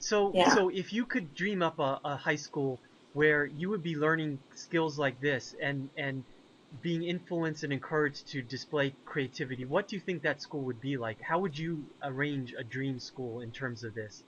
So, Yeah. so if you could dream up a high school where you would be learning skills like this and being influenced and encouraged to display creativity, what do you think that school would be like? How would you arrange a dream school in terms of this?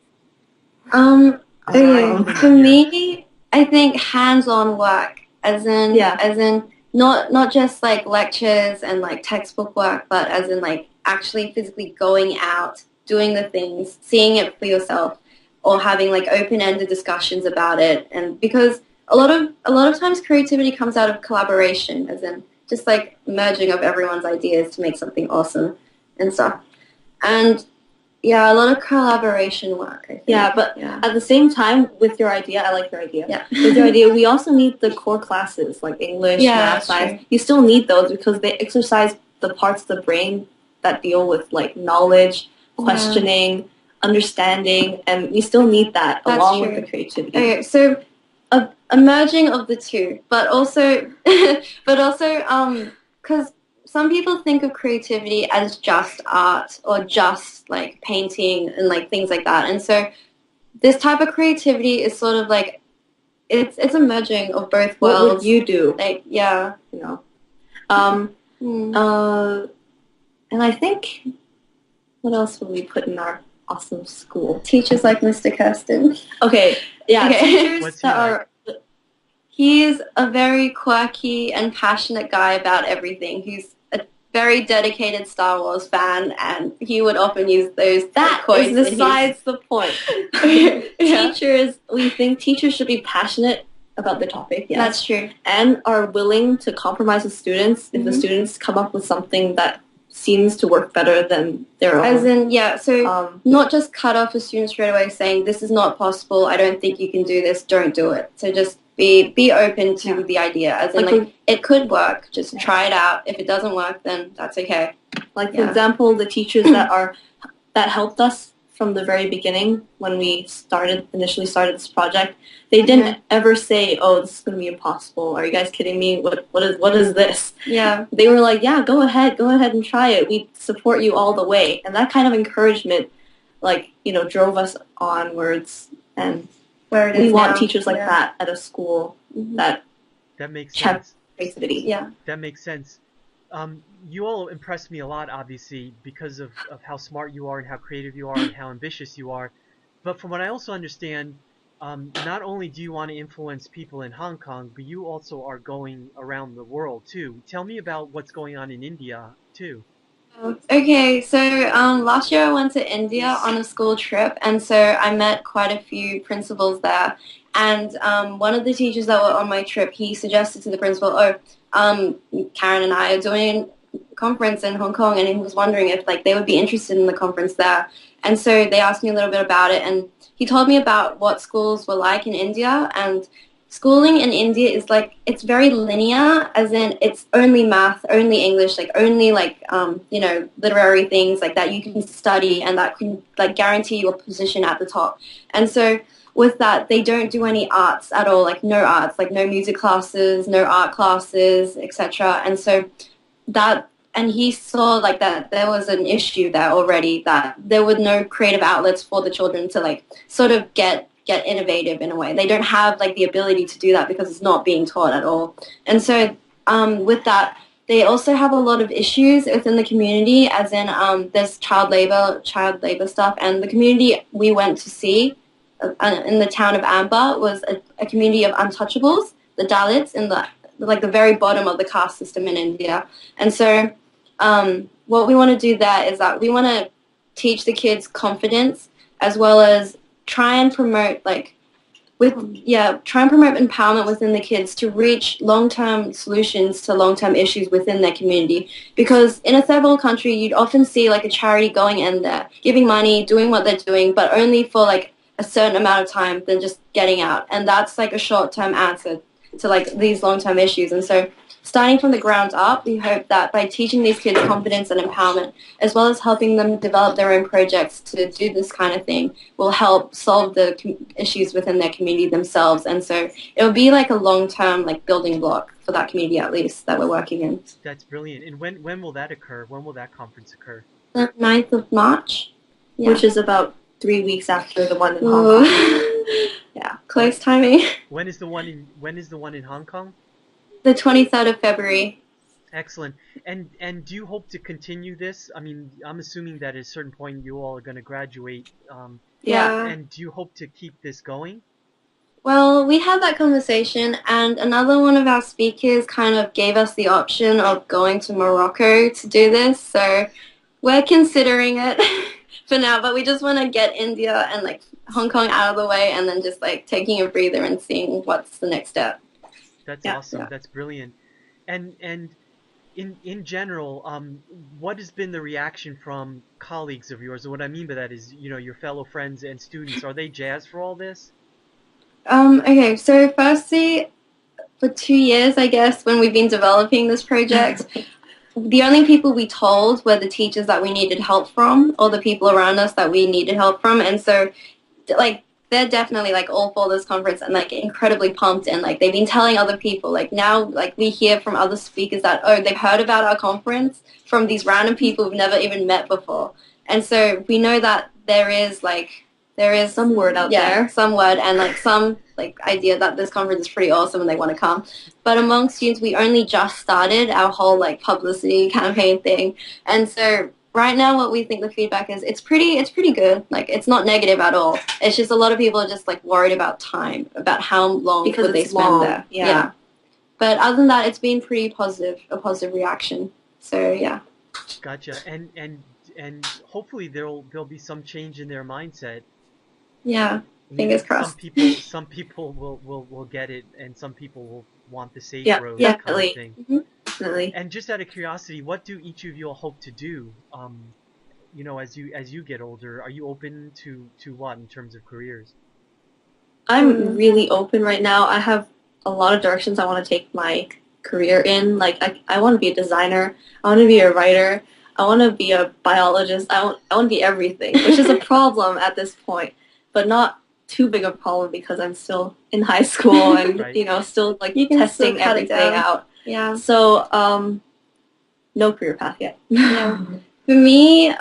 Um, The sky's the okay, Um, for limit here. me, I think hands-on work, yeah. as in not just like lectures and like textbook work, but as in like actually physically going out, doing the things, seeing it for yourself, or having like open-ended discussions about it. And because a lot of times creativity comes out of collaboration, as in just like merging of everyone's ideas to make something awesome and stuff. And yeah, a lot of collaboration work, I Yeah, think. but Yeah. at the same time, with your idea, I like your idea. Yeah. With your idea, we also need the core classes like English, Yeah, math, that's science. true. You still need those because they exercise the parts of the brain that deal with like knowledge, Yeah, questioning, understanding, and we still need that that's along with true. the creativity. Okay, so a merging of the two, but also, but also, because some people think of creativity as just art or just like painting and like things like that, and so this type of creativity is sort of like it's a merging of both What would worlds. you do? Like, yeah. You know. Um. Hmm. And I think what else would we put in our awesome school? Teachers like Mr. Kirsten. Okay. Yeah. Okay. Teachers What's he that like? are He's a very quirky and passionate guy about everything. He's a very dedicated Star Wars fan, and he would often use those That quotes is in his... besides the point. Yeah, Teachers, we think teachers should be passionate about the topic, yes, that's true. and are willing to compromise with students if the students come up with something that seems to work better than their own. As in, yeah, so Not not just cut off a student straight away saying, this is not possible, I don't think you can do this, don't do it. So just be open to Yeah. the idea. As in, Like, like, it could work, just try it out. If it doesn't work, then that's okay. like for Yeah. example, the teachers that helped us from the very beginning when we initially started this project, they didn't ever say, "Oh, this is going to be impossible. Are you guys kidding me? What is this?" Yeah. They were like, "Yeah, go ahead and try it. We support you all the way." And that kind of encouragement, like, drove us onwards. And Where it we is want now. teachers like Yeah. that at a school that That makes champ sense. creativity. Yeah. That makes sense. You all impress me a lot, obviously, because of how smart you are and how creative you are and how ambitious you are. But from what I also understand, not only do you want to influence people in Hong Kong, but you also are going around the world too. Tell me about what's going on in India too. Okay, so last year I went to India on a school trip, and so I met quite a few principals there. And one of the teachers that were on my trip, he suggested to the principal, "Oh, Karen and I are doing a conference in Hong Kong," and he was wondering if like they would be interested in the conference there. And so they asked me a little bit about it, and he told me about what schools were like in India, and schooling in India is like it's very linear, as in it's only math, only English, like only like literary things like that you can study and that can like guarantee you a position at the top. And so with that, they don't do any arts at all, like no arts, like no music classes, no art classes, etc. And so that and he saw like that there was an issue there already, that there were no creative outlets for the children to like sort of get innovative in a way. They don't have like the ability to do that because it's not being taught at all. And so with that, they also have a lot of issues within the community, as in there's child labor stuff. And the community we went to see in the town of Amber was a community of untouchables, the Dalits, in the like the very bottom of the caste system in India. And so what we want to do there is that we want to teach the kids confidence, as well as try and promote try and promote empowerment within the kids to reach long-term solutions to long-term issues within their community. Because in a third world country, you'd often see like a charity going in there, giving money, doing what they're doing, but only for like a certain amount of time, then just getting out. And that's like a short-term answer to like these long-term issues. And so starting from the ground up, we hope that by teaching these kids confidence and empowerment, as well as helping them develop their own projects to do this kind of thing, will help solve the issues within their community themselves. And so it'll be like a long-term like building block for that community, at least, that we're working in. That's brilliant. And when will that occur? When will that conference occur? The 9th of March. Yeah. Which is about 3 weeks after the one in Hong Kong. Ooh. Yeah. Close timing. When is the one in Hong Kong? The 23rd of February. Excellent. And do you hope to continue this? I mean, I'm assuming that at a certain point you all are going to graduate. Yeah. And do you hope to keep this going? Well, we had that conversation, and another one of our speakers kind of gave us the option of going to Morocco to do this. So we're considering it for now, but we just want to get India and like Hong Kong out of the way, and then just like taking a breather and seeing what's the next step. That's Yeah. awesome. Yeah. That's brilliant. And in general, what has been the reaction from colleagues of yours? And what I mean by that is, your fellow friends and students. Are they jazzed for all this? Okay, so firstly, for 2 years, I guess, when we've been developing this project, the only people we told were the teachers that we needed help from, or the people around us that we needed help from. And so, like, they're definitely like all for this conference and like incredibly pumped, and like they've been telling other people. Like now, like we hear from other speakers that they've heard about our conference from these random people we've never even met before. And so we know that there is Some word out there. some word and like some like idea that this conference is pretty awesome and they want to come. But among students, we only just started our whole like publicity campaign thing, and so right now what we think the feedback is, it's pretty good. Like it's not negative at all. It's just a lot of people are just like worried about time, about how long Because would they it's spend long. there. Yeah. But other than that, it's been pretty positive, a positive reaction. So yeah. Gotcha. And hopefully there'll be some change in their mindset. Yeah. I mean, Fingers crossed. some people will get it, and some people will want the safe Yeah, road kind of definitely. thing. Definitely. And just out of curiosity, what do each of you all hope to do? As you get older, are you open to what in terms of careers? I'm really open right now. I have a lot of directions I want to take my career in. Like I want to be a designer. I want to be a writer. I want to be a biologist. I want to be everything, which is a problem at this point, but not too big a problem because I'm still in high school and Right. still like You can still testing cut it everything down. out. Yeah. So no career path yet. Yeah. For me,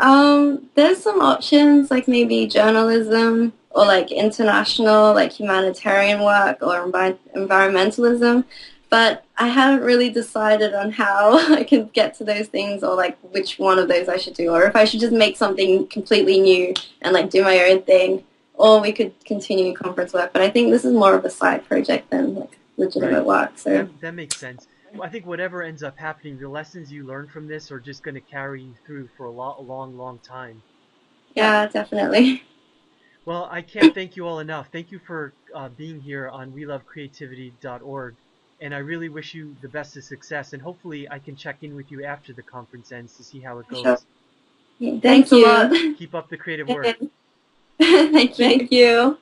there's some options like maybe journalism or like international, like humanitarian work or environmentalism, but I haven't really decided on how I can get to those things or like which one of those I should do, or if I should just make something completely new and like do my own thing, or we could continue conference work. But I think this is more of a side project than like legitimate work. So That makes sense. Well, I think whatever ends up happening, the lessons you learn from this are just going to carry you through for a long time. yeah, definitely. Well, I can't thank you all enough. Thank you for being here on welovecreativity.org, and I really wish you the best of success. And hopefully, I can check in with you after the conference ends to see how it Sure. goes. Thank Thanks a you. lot. Keep up the creative work. Thank you. Thank you.